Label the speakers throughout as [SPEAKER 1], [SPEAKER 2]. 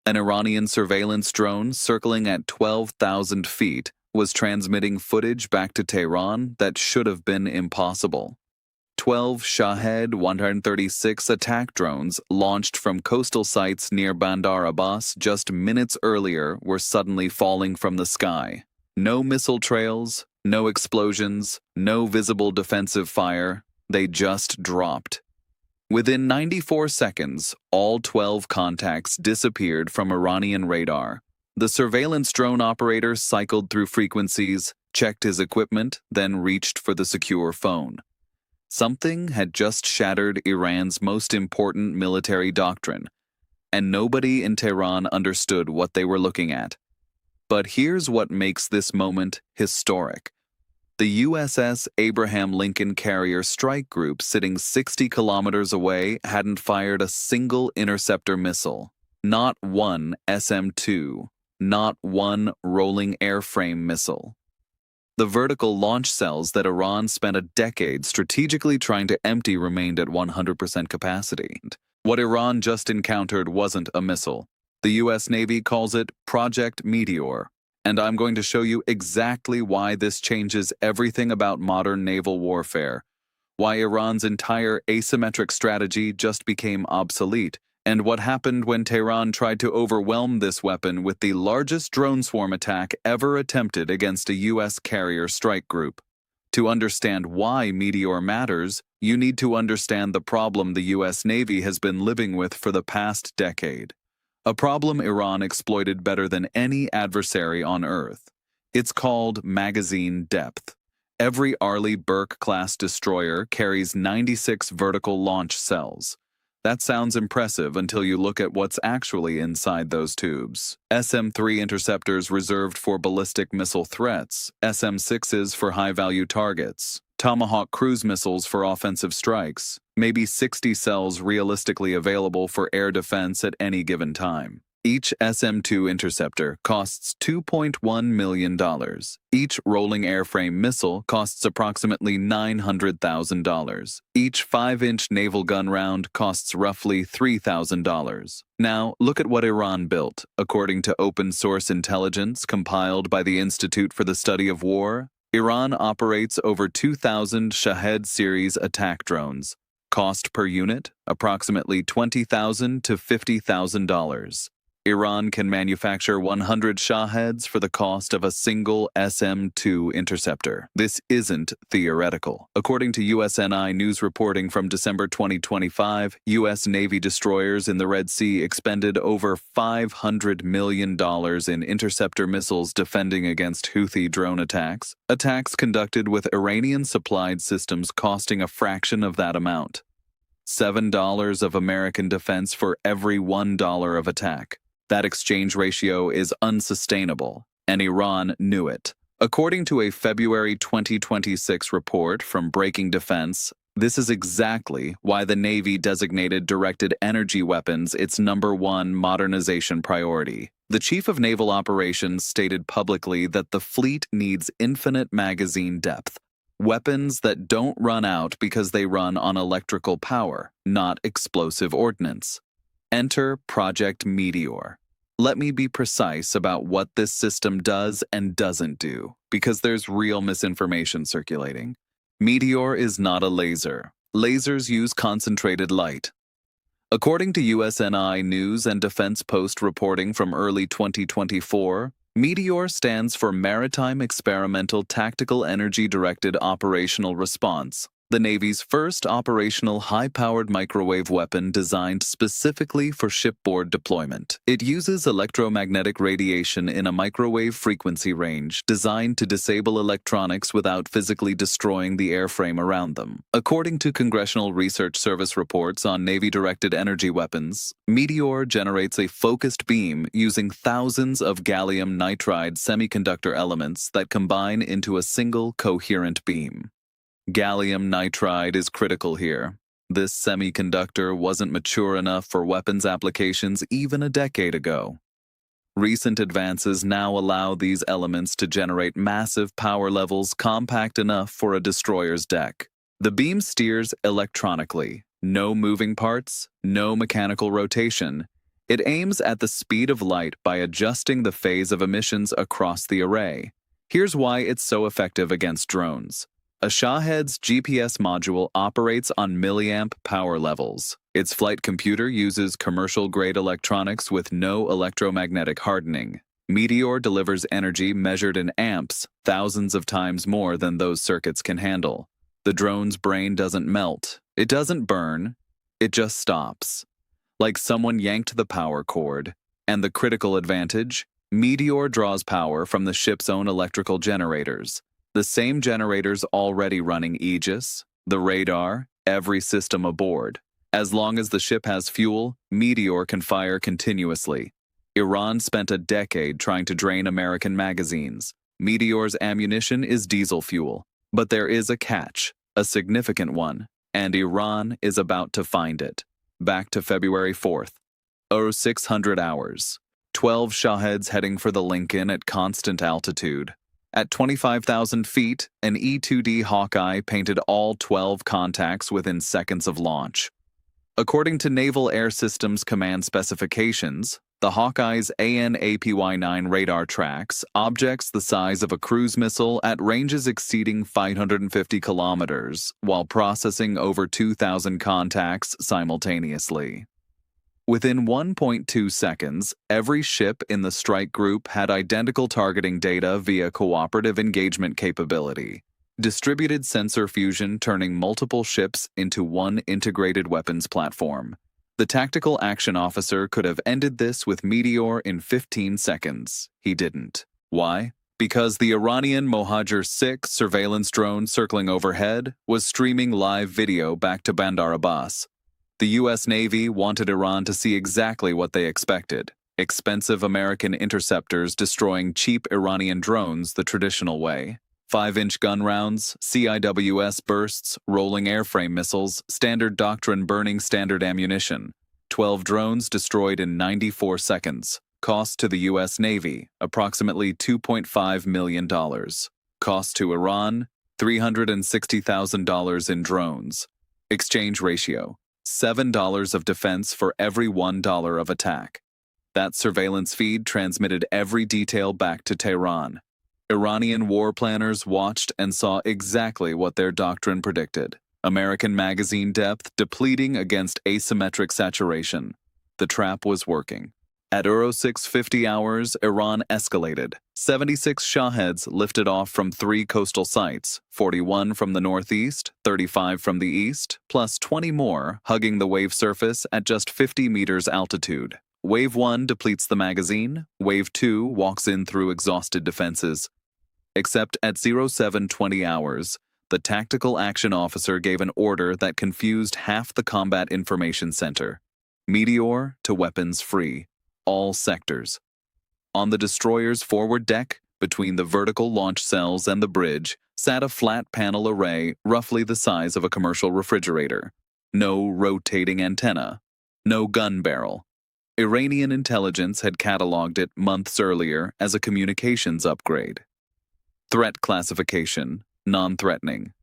[SPEAKER 1] An Iranian surveillance drone circling at 12,000 feet was transmitting footage back to Tehran that should have been impossible. 12 Shahed 136 attack drones launched from coastal sites near Bandar Abbas just minutes earlier were suddenly falling from the sky. No missile trails, no explosions, no visible defensive fire. They just dropped. Within 94 seconds, all 12 contacts disappeared from Iranian radar. The surveillance drone operator cycled through frequencies, checked his equipment, then reached for the secure phone. Something had just shattered Iran's most important military doctrine, and nobody in Tehran understood what they were looking at. But here's what makes this moment historic. The USS Abraham Lincoln carrier strike group sitting 60 kilometers away hadn't fired a single interceptor missile. Not one SM-2, not one rolling airframe missile. The vertical launch cells that Iran spent a decade strategically trying to empty remained at 100% capacity. What Iran just encountered wasn't a missile. The U.S. Navy calls it Project METEOR. And I'm going to show you exactly why this changes everything about modern naval warfare, why Iran's entire asymmetric strategy just became obsolete, and what happened when Tehran tried to overwhelm this weapon with the largest drone swarm attack ever attempted against a U.S. carrier strike group. To understand why Meteor matters, you need to understand the problem the U.S. Navy has been living with for the past decade. A problem Iran exploited better than any adversary on Earth. It's called magazine depth. Every Arleigh Burke-class destroyer carries 96 vertical launch cells. That sounds impressive until you look at what's actually inside those tubes. SM-3 interceptors reserved for ballistic missile threats, SM-6s for high-value targets, Tomahawk cruise missiles for offensive strikes, maybe 60 cells realistically available for air defense at any given time. Each SM-2 interceptor costs $2.1 million. Each rolling airframe missile costs approximately $900,000. Each 5-inch naval gun round costs roughly $3,000. Now, look at what Iran built. According to open-source intelligence compiled by the Institute for the Study of War, Iran operates over 2,000 Shahed series attack drones. Cost per unit, approximately $20,000 to $50,000. Iran can manufacture 100 Shaheds for the cost of a single SM-2 interceptor. This isn't theoretical. According to USNI news reporting from December 2025, U.S. Navy destroyers in the Red Sea expended over $500 million in interceptor missiles defending against Houthi drone attacks. Attacks conducted with Iranian-supplied systems costing a fraction of that amount. $7 of American defense for every $1 of attack. That exchange ratio is unsustainable, and Iran knew it. According to a February 2026 report from Breaking Defense, this is exactly why the Navy designated directed energy weapons its #1 modernization priority. The Chief of Naval Operations stated publicly that the fleet needs infinite magazine depth. Weapons that don't run out because they run on electrical power, not explosive ordnance. Enter Project METEOR. Let me be precise about what this system does and doesn't do, because there's real misinformation circulating. METEOR is not a laser. Lasers use concentrated light. According to USNI News and Defense Post reporting from early 2024, METEOR stands for Maritime Experimental Tactical Energy Directed Operational Response, the Navy's first operational high-powered microwave weapon designed specifically for shipboard deployment. It uses electromagnetic radiation in a microwave frequency range designed to disable electronics without physically destroying the airframe around them. According to Congressional Research Service reports on Navy-directed energy weapons, METEOR generates a focused beam using thousands of gallium nitride semiconductor elements that combine into a single coherent beam. Gallium nitride is critical here. This semiconductor wasn't mature enough for weapons applications even a decade ago. Recent advances now allow these elements to generate massive power levels compact enough for a destroyer's deck. The beam steers electronically. No moving parts, no mechanical rotation. It aims at the speed of light by adjusting the phase of emissions across the array. Here's why it's so effective against drones. A Shahed's GPS module operates on milliamp power levels. Its flight computer uses commercial-grade electronics with no electromagnetic hardening. METEOR delivers energy measured in amps, thousands of times more than those circuits can handle. The drone's brain doesn't melt. It doesn't burn. It just stops. Like someone yanked the power cord. And the critical advantage? METEOR draws power from the ship's own electrical generators. The same generators already running Aegis, the radar, every system aboard. As long as the ship has fuel, METEOR can fire continuously. Iran spent a decade trying to drain American magazines. METEOR's ammunition is diesel fuel. But there is a catch, a significant one, and Iran is about to find it. Back to February 4th. 0600 hours. 12 Shaheds heading for the Lincoln at constant altitude. At 25,000 feet, an E-2D Hawkeye painted all 12 contacts within seconds of launch. According to Naval Air Systems Command specifications, the Hawkeye's AN/APY-9 radar tracks objects the size of a cruise missile at ranges exceeding 550 kilometers while processing over 2,000 contacts simultaneously. Within 1.2 seconds, every ship in the strike group had identical targeting data via cooperative engagement capability. Distributed sensor fusion turning multiple ships into one integrated weapons platform. The tactical action officer could have ended this with METEOR in 15 seconds. He didn't. Why? Because the Iranian Mohajer-6 surveillance drone circling overhead was streaming live video back to Bandar Abbas. The U.S. Navy wanted Iran to see exactly what they expected: expensive American interceptors destroying cheap Iranian drones the traditional way. 5-inch gun rounds, CIWS bursts, rolling airframe missiles, standard doctrine burning standard ammunition. 12 drones destroyed in 94 seconds. Cost to the U.S. Navy, approximately $2.5 million. Cost to Iran, $360,000 in drones. Exchange ratio, $7 of defense for every $1 of attack. That surveillance feed transmitted every detail back to Tehran. Iranian war planners watched and saw exactly what their doctrine predicted. American magazine depth depleting against asymmetric saturation. The trap was working. At 0650 hours, Iran escalated. 76 Shaheds lifted off from 3 coastal sites, 41 from the northeast, 35 from the east, plus 20 more hugging the wave surface at just 50 meters altitude. Wave 1 depletes the magazine. Wave 2 walks in through exhausted defenses. Except at 0720 hours, the tactical action officer gave an order that confused half the combat information center. METEOR to weapons free. All sectors. On the destroyer's forward deck, between the vertical launch cells and the bridge, sat a flat panel array roughly the size of a commercial refrigerator. No rotating antenna. No gun barrel. Iranian intelligence had cataloged it months earlier as a communications upgrade. Threat classification, non-threatening.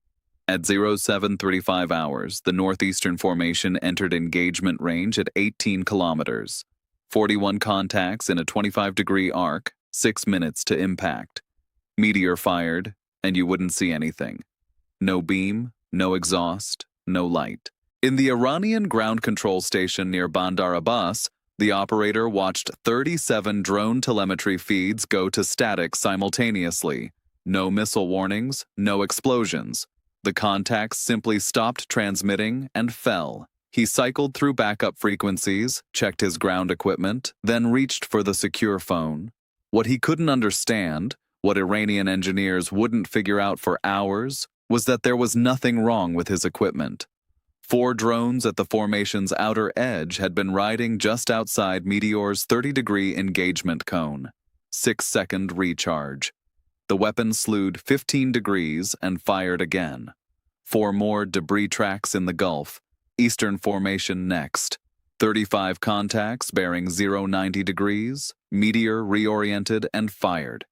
[SPEAKER 1] At 0735 hours, the northeastern formation entered engagement range at 18 kilometers. 41 contacts in a 25-degree arc, 6 minutes to impact. METEOR fired, and you wouldn't see anything. No beam, no exhaust, no light. In the Iranian ground control station near Bandar Abbas, the operator watched 37 drone telemetry feeds go to static simultaneously. No missile warnings, no explosions. The contacts simply stopped transmitting and fell. He cycled through backup frequencies, checked his ground equipment, then reached for the secure phone. What he couldn't understand, what Iranian engineers wouldn't figure out for hours, was that there was nothing wrong with his equipment. 4 drones at the formation's outer edge had been riding just outside METEOR's 30-degree engagement cone. 6-second recharge. The weapon slewed 15 degrees and fired again. 4 more debris tracks in the Gulf. Eastern formation next. 35 contacts bearing 090 degrees. METEOR reoriented and fired.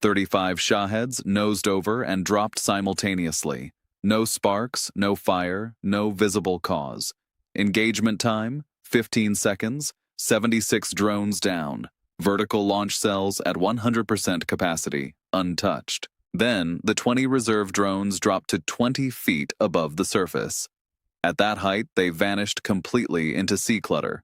[SPEAKER 1] 35 Shaheds nosed over and dropped simultaneously. No sparks, no fire, no visible cause. Engagement time, 15 seconds. 76 drones down. Vertical launch cells at 100% capacity, untouched. Then, the 20 reserve drones dropped to 20 feet above the surface. At that height, they vanished completely into sea clutter.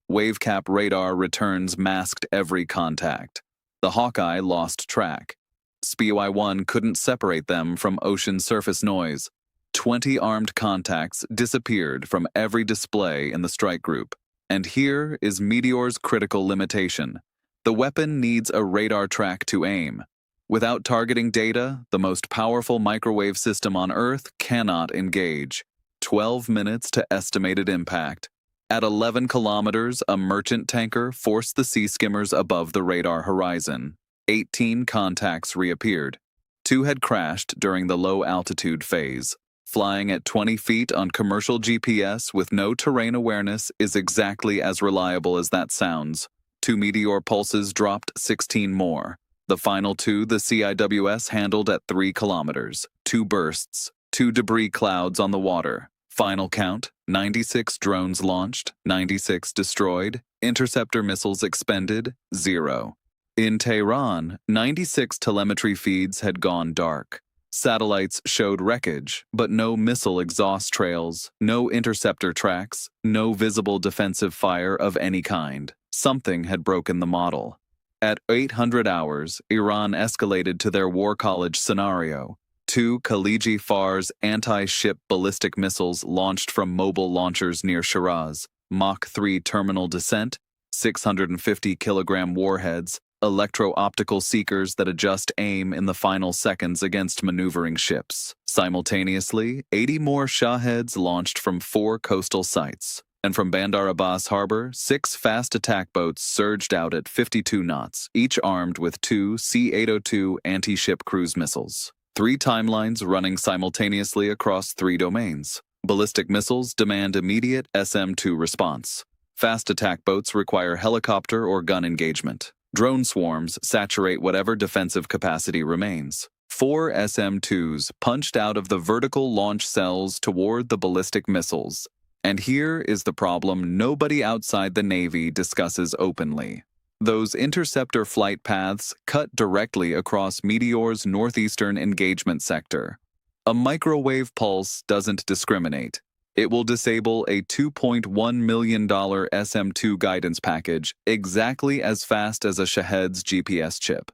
[SPEAKER 1] Wavecap radar returns masked every contact. The Hawkeye lost track. SPY-1 couldn't separate them from ocean surface noise. 20 armed contacts disappeared from every display in the strike group. And here is Meteor's critical limitation. The weapon needs a radar track to aim. Without targeting data, the most powerful microwave system on Earth cannot engage. 12 minutes to estimated impact. At 11 kilometers, a merchant tanker forced the sea skimmers above the radar horizon. 18 contacts reappeared. 2 had crashed during the low-altitude phase. Flying at 20 feet on commercial GPS with no terrain awareness is exactly as reliable as that sounds. 2 Meteor pulses dropped 16 more. The final 2 the CIWS handled at 3 kilometers. 2 bursts, 2 debris clouds on the water. Final count, 96 drones launched, 96 destroyed, interceptor missiles expended, 0. In Tehran, 96 telemetry feeds had gone dark. Satellites showed wreckage, but no missile exhaust trails, no interceptor tracks, no visible defensive fire of any kind. Something had broken the model. At 800 hours, Iran escalated to their War College scenario. 2 Khaliji Fars anti-ship ballistic missiles launched from mobile launchers near Shiraz, Mach 3 terminal descent, 650-kilogram warheads, electro-optical seekers that adjust aim in the final seconds against maneuvering ships. Simultaneously, 80 more Shaheds launched from 4 coastal sites. And from Bandar Abbas Harbor, 6 fast attack boats surged out at 52 knots, each armed with 2 C-802 anti-ship cruise missiles. 3 timelines running simultaneously across 3 domains. Ballistic missiles demand immediate SM-2 response. Fast attack boats require helicopter or gun engagement. Drone swarms saturate whatever defensive capacity remains. 4 SM-2s punched out of the vertical launch cells toward the ballistic missiles. And here is the problem nobody outside the Navy discusses openly. Those interceptor flight paths cut directly across Meteor's northeastern engagement sector. A microwave pulse doesn't discriminate. It will disable a $2.1 million SM-2 guidance package exactly as fast as a Shahed's GPS chip.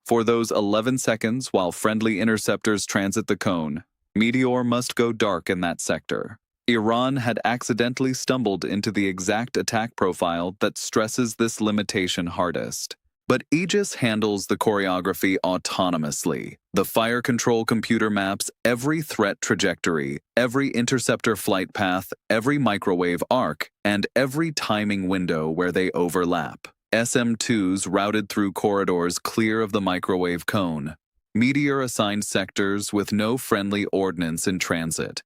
[SPEAKER 1] For those 11 seconds while friendly interceptors transit the cone, Meteor must go dark in that sector. Iran had accidentally stumbled into the exact attack profile that stresses this limitation hardest. But Aegis handles the choreography autonomously. The fire control computer maps every threat trajectory, every interceptor flight path, every microwave arc, and every timing window where they overlap. SM-2s routed through corridors clear of the microwave cone. Meteor assigned sectors with no friendly ordnance in transit.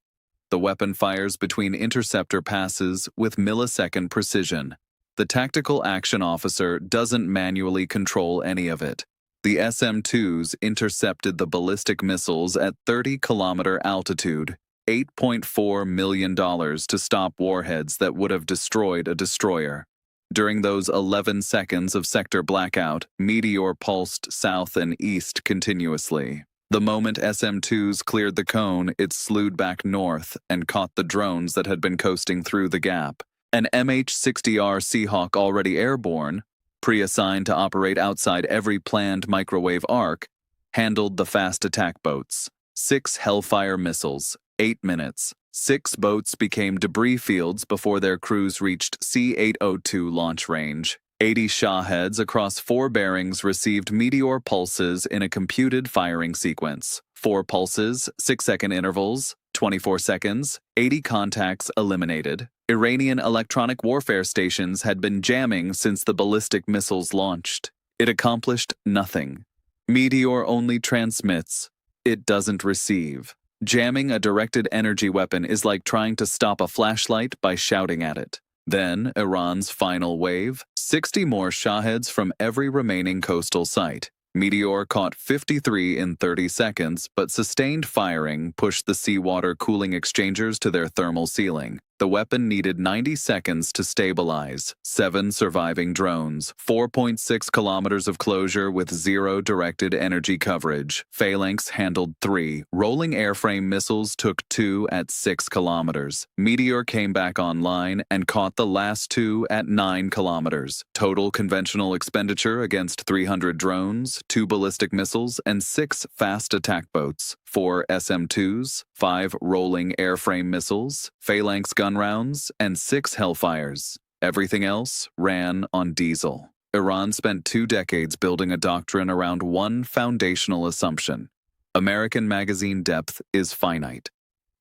[SPEAKER 1] The weapon fires between interceptor passes with millisecond precision. The tactical action officer doesn't manually control any of it. The SM-2s intercepted the ballistic missiles at 30-kilometer altitude, $8.4 million to stop warheads that would have destroyed a destroyer. During those 11 seconds of sector blackout, Meteor pulsed south and east continuously. The moment SM-2s cleared the cone, it slewed back north and caught the drones that had been coasting through the gap. An MH-60R Seahawk already airborne, pre-assigned to operate outside every planned microwave arc, handled the fast attack boats. 6 Hellfire missiles, 8 minutes. 6 boats became debris fields before their crews reached C-802 launch range. 80 Shaheds across 4 bearings received Meteor pulses in a computed firing sequence. 4 pulses, 6-second intervals, 24 seconds, 80 contacts eliminated. Iranian electronic warfare stations had been jamming since the ballistic missiles launched. It accomplished nothing. Meteor only transmits. It doesn't receive. Jamming a directed energy weapon is like trying to stop a flashlight by shouting at it. Then, Iran's final wave, 60 more Shaheds from every remaining coastal site. Meteor caught 53 in 30 seconds, but sustained firing pushed the seawater cooling exchangers to their thermal ceiling. The weapon needed 90 seconds to stabilize, 7 surviving drones, 4.6 kilometers of closure with 0 directed energy coverage. Phalanx handled 3. Rolling airframe missiles took 2 at 6 kilometers. Meteor came back online and caught the last 2 at 9 kilometers. Total conventional expenditure against 300 drones, 2 ballistic missiles, and 6 fast attack boats, 4 SM-2s, 5 rolling airframe missiles, Phalanx gun rounds, and 6 Hellfires. Everything else ran on diesel. Iran spent 2 decades building a doctrine around one foundational assumption. American magazine depth is finite.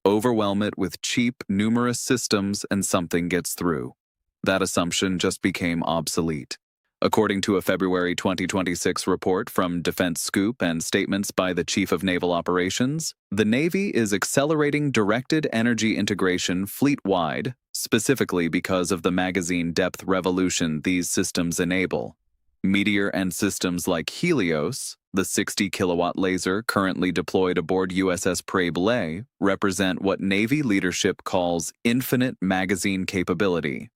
[SPEAKER 1] Overwhelm it with cheap, numerous systems and something gets through. That assumption just became obsolete. According to a February 2026 report from Defense Scoop and statements by the Chief of Naval Operations, the Navy is accelerating directed energy integration fleet-wide, specifically because of the magazine depth revolution these systems enable. Meteor and systems like Helios, the 60-kilowatt laser currently deployed aboard USS Abraham, represent what Navy leadership calls infinite magazine capability.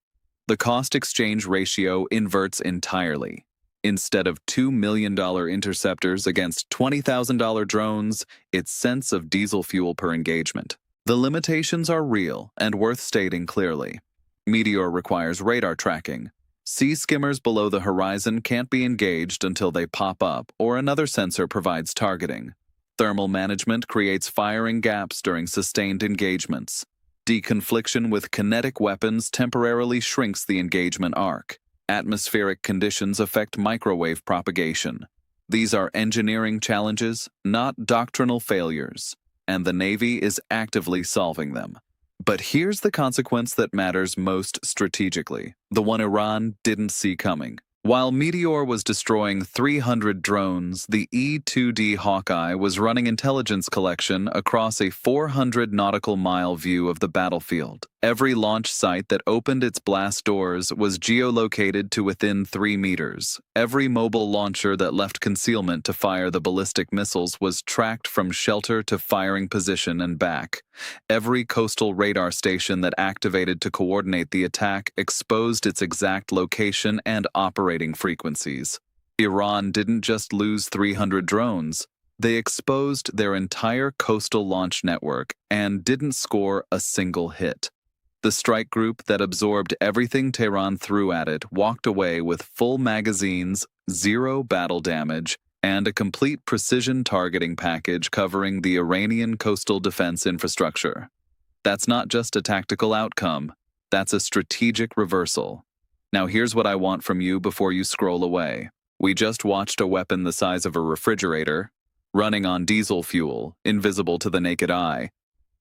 [SPEAKER 1] The cost-exchange ratio inverts entirely. Instead of $2 million interceptors against $20,000 drones, it's cents of diesel fuel per engagement. The limitations are real and worth stating clearly. Meteor requires radar tracking. Sea skimmers below the horizon can't be engaged until they pop up or another sensor provides targeting. Thermal management creates firing gaps during sustained engagements. Deconfliction with kinetic weapons temporarily shrinks the engagement arc. Atmospheric conditions affect microwave propagation. These are engineering challenges, not doctrinal failures, and the Navy is actively solving them. But here's the consequence that matters most strategically, the one Iran didn't see coming. While Meteor was destroying 300 drones, the E-2D Hawkeye was running intelligence collection across a 400 nautical mile view of the battlefield. Every launch site that opened its blast doors was geolocated to within 3 meters. Every mobile launcher that left concealment to fire the ballistic missiles was tracked from shelter to firing position and back. Every coastal radar station that activated to coordinate the attack exposed its exact location and operating frequencies. Iran didn't just lose 300 drones. They exposed their entire coastal launch network and didn't score a single hit. The strike group that absorbed everything Tehran threw at it walked away with full magazines, 0 battle damage, and a complete precision targeting package covering the Iranian coastal defense infrastructure. That's not just a tactical outcome, that's a strategic reversal. Now here's what I want from you before you scroll away. We just watched a weapon the size of a refrigerator, running on diesel fuel, invisible to the naked eye,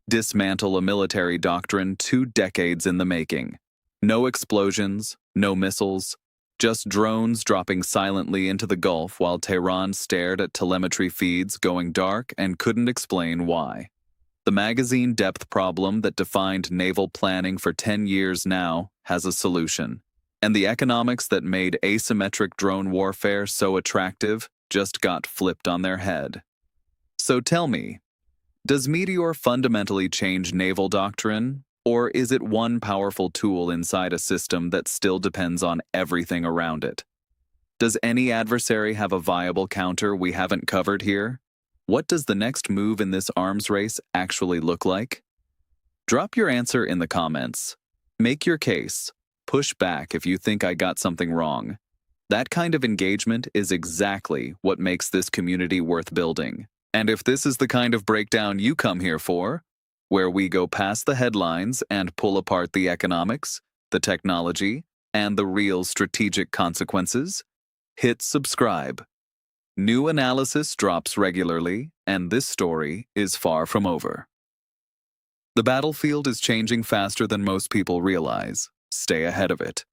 [SPEAKER 1] dismantle a military doctrine 2 decades in the making. No explosions, no missiles, just drones dropping silently into the Gulf while Tehran stared at telemetry feeds going dark and couldn't explain why. The magazine depth problem that defined naval planning for 10 years now has a solution. And the economics that made asymmetric drone warfare so attractive just got flipped on their head. So tell me, does Meteor fundamentally change naval doctrine, or is it one powerful tool inside a system that still depends on everything around it? Does any adversary have a viable counter we haven't covered here? What does the next move in this arms race actually look like? Drop your answer in the comments. Make your case. Push back if you think I got something wrong. That kind of engagement is exactly what makes this community worth building. And if this is the kind of breakdown you come here for, where we go past the headlines and pull apart the economics, the technology, and the real strategic consequences, hit subscribe. New analysis drops regularly, and this story is far from over. The battlefield is changing faster than most people realize. Stay ahead of it.